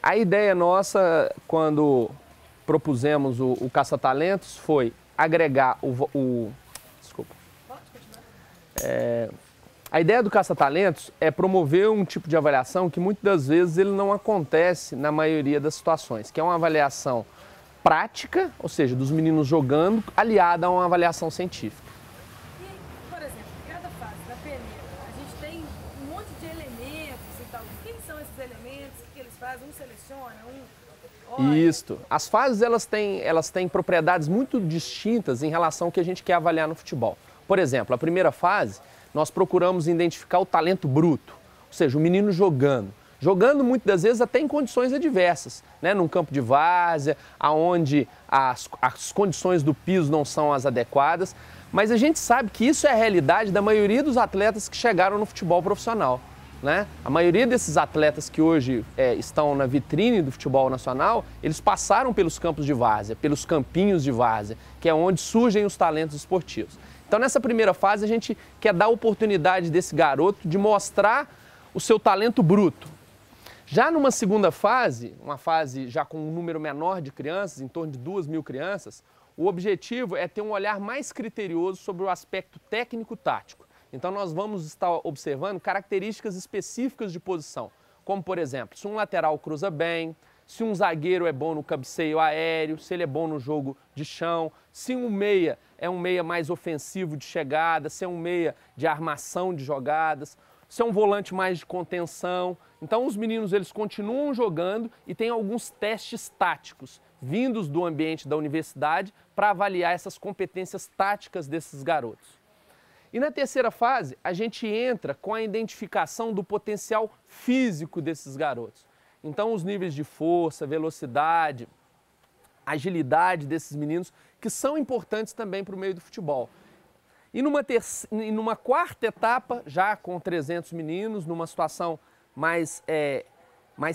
A ideia nossa, quando propusemos o Caça-Talentos, foi agregar Desculpa. A ideia do Caça-Talentos é promover um tipo de avaliação que muitas das vezes ele não acontece na maioria das situações, que é uma avaliação prática, ou seja, dos meninos jogando, aliada a uma avaliação científica. E, por exemplo, cada fase da peneira, a gente tem um monte de elementos e tal. Quem são esses elementos? O que eles fazem? Um seleciona, olha. Isso. As fases elas têm propriedades muito distintas em relação ao que a gente quer avaliar no futebol. Por exemplo, a primeira fase, nós procuramos identificar o talento bruto, ou seja, o menino jogando. Jogando muitas das vezes até em condições adversas, né? Num campo de várzea, onde as condições do piso não são as adequadas, mas a gente sabe que isso é a realidade da maioria dos atletas que chegaram no futebol profissional, né? A maioria desses atletas que hoje estão na vitrine do futebol nacional, eles passaram pelos campos de várzea, pelos campinhos de várzea, que é onde surgem os talentos esportivos. Então nessa primeira fase a gente quer dar a oportunidade desse garoto de mostrar o seu talento bruto. Já numa segunda fase, uma fase já com um número menor de crianças, em torno de 2.000 crianças, o objetivo é ter um olhar mais criterioso sobre o aspecto técnico-tático. Então nós vamos estar observando características específicas de posição, como por exemplo, se um lateral cruza bem, se um zagueiro é bom no cabeceio aéreo, se ele é bom no jogo de chão, se um meia é um meia mais ofensivo de chegada, se é um meia de armação de jogadas, se é um volante mais de contenção. Então os meninos eles continuam jogando e tem alguns testes táticos vindos do ambiente da universidade para avaliar essas competências táticas desses garotos. E na terceira fase, a gente entra com a identificação do potencial físico desses garotos. Então os níveis de força, velocidade, agilidade desses meninos, que são importantes também para o meio do futebol. E numa quarta etapa, já com 300 meninos, numa situação mais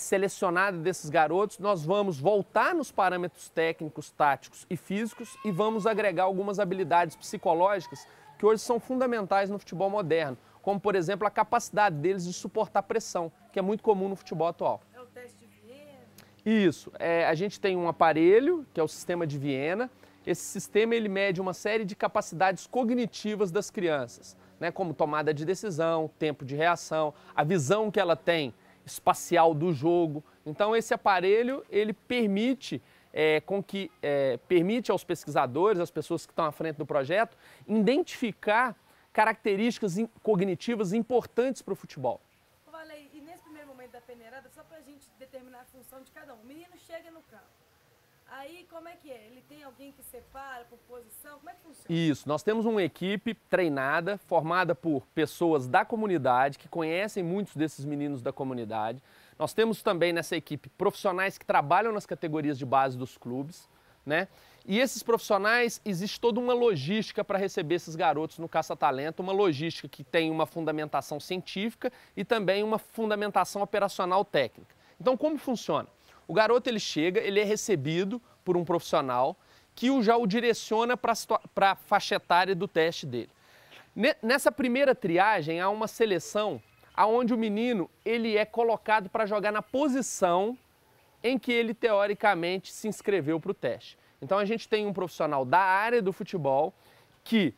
selecionada desses garotos, nós vamos voltar nos parâmetros técnicos, táticos e físicos e vamos agregar algumas habilidades psicológicas que hoje são fundamentais no futebol moderno, como, por exemplo, a capacidade deles de suportar pressão, que é muito comum no futebol atual. É o teste de Viena? Isso. A gente tem um aparelho, que é o sistema de Viena. Esse sistema ele mede uma série de capacidades cognitivas das crianças, né, como tomada de decisão, tempo de reação, a visão que ela tem espacial do jogo. Então esse aparelho ele permite aos pesquisadores, às pessoas que estão à frente do projeto, identificar características cognitivas importantes para o futebol. Valei, e nesse primeiro momento da peneirada, só para a gente determinar a função de cada um, o menino chega no campo. Aí, como é que é? Ele tem alguém que separa por posição? Como é que funciona? Isso, nós temos uma equipe treinada, formada por pessoas da comunidade, que conhecem muitos desses meninos da comunidade. Nós temos também nessa equipe profissionais que trabalham nas categorias de base dos clubes, né? E esses profissionais, existe toda uma logística para receber esses garotos no Caça-Talento, uma logística que tem uma fundamentação científica e também uma fundamentação operacional técnica. Então, como funciona? O garoto ele chega, ele é recebido por um profissional que já o direciona para a faixa etária do teste dele. Nessa primeira triagem há uma seleção onde o menino ele é colocado para jogar na posição em que ele teoricamente se inscreveu para o teste. Então a gente tem um profissional da área do futebol que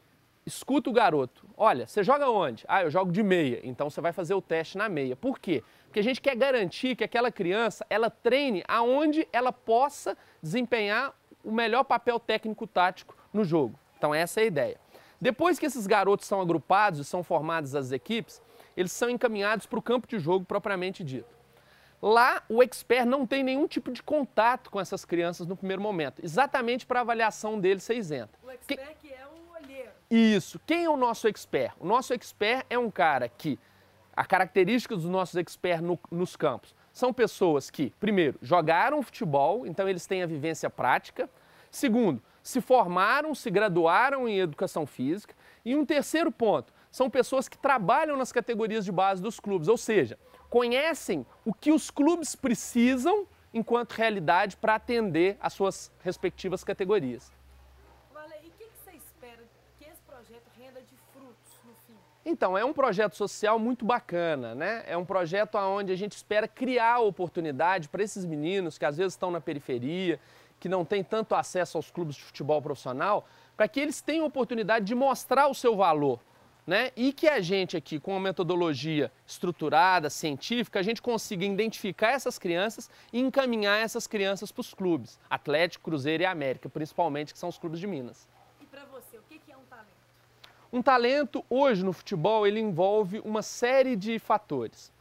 escuta o garoto. Olha, você joga onde? Ah, eu jogo de meia. Então você vai fazer o teste na meia. Por quê? Porque a gente quer garantir que aquela criança, ela treine aonde ela possa desempenhar o melhor papel técnico-tático no jogo. Então essa é a ideia. Depois que esses garotos são agrupados e são formadas as equipes, eles são encaminhados para o campo de jogo propriamente dito. Lá, o expert não tem nenhum tipo de contato com essas crianças no primeiro momento, exatamente para a avaliação deles ser isenta. O expert que é o olheiro. Isso. Quem é o nosso expert? O nosso expert é um cara que, a característica dos nossos experts nos campos, são pessoas que, primeiro, jogaram futebol, então eles têm a vivência prática. Segundo, se formaram, se graduaram em educação física. E um terceiro ponto, são pessoas que trabalham nas categorias de base dos clubes, ou seja, conhecem o que os clubes precisam enquanto realidade para atender às suas respectivas categorias. Vale, e o que você espera que esse projeto renda de frutos no fim? Então, é um projeto social muito bacana, né? É um projeto onde a gente espera criar oportunidade para esses meninos que às vezes estão na periferia, que não têm tanto acesso aos clubes de futebol profissional, para que eles tenham oportunidade de mostrar o seu valor, né? E que a gente aqui, com uma metodologia estruturada, científica, a gente consiga identificar essas crianças e encaminhar essas crianças para os clubes, Atlético, Cruzeiro e América, principalmente, que são os clubes de Minas. E para você, o que é um talento? Um talento, hoje no futebol, ele envolve uma série de fatores,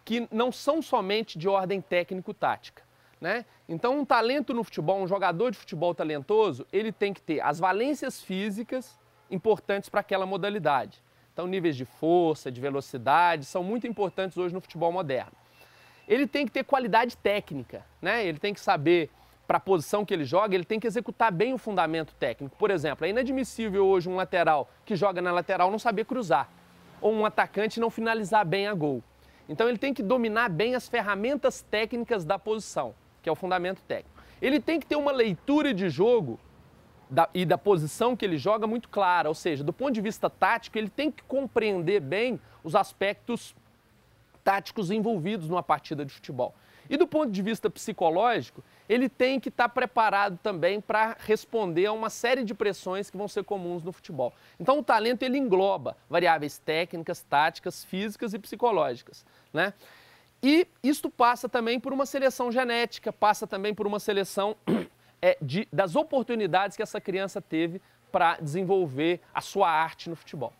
que não são somente de ordem técnico-tática, né? Então, um talento no futebol, um jogador de futebol talentoso, ele tem que ter as valências físicas importantes para aquela modalidade. Então, níveis de força, de velocidade, são muito importantes hoje no futebol moderno. Ele tem que ter qualidade técnica, né? Ele tem que saber, para a posição que ele joga, ele tem que executar bem o fundamento técnico. Por exemplo, é inadmissível hoje um lateral que joga na lateral não saber cruzar, ou um atacante não finalizar bem a gol. Então, ele tem que dominar bem as ferramentas técnicas da posição, que é o fundamento técnico. Ele tem que ter uma leitura de jogo e da posição que ele joga muito clara, ou seja, do ponto de vista tático, ele tem que compreender bem os aspectos táticos envolvidos numa partida de futebol. E do ponto de vista psicológico, ele tem que estar preparado também para responder a uma série de pressões que vão ser comuns no futebol. Então o talento ele engloba variáveis técnicas, táticas, físicas e psicológicas, né? E isto passa também por uma seleção genética, passa também por uma seleção das oportunidades que essa criança teve para desenvolver a sua arte no futebol.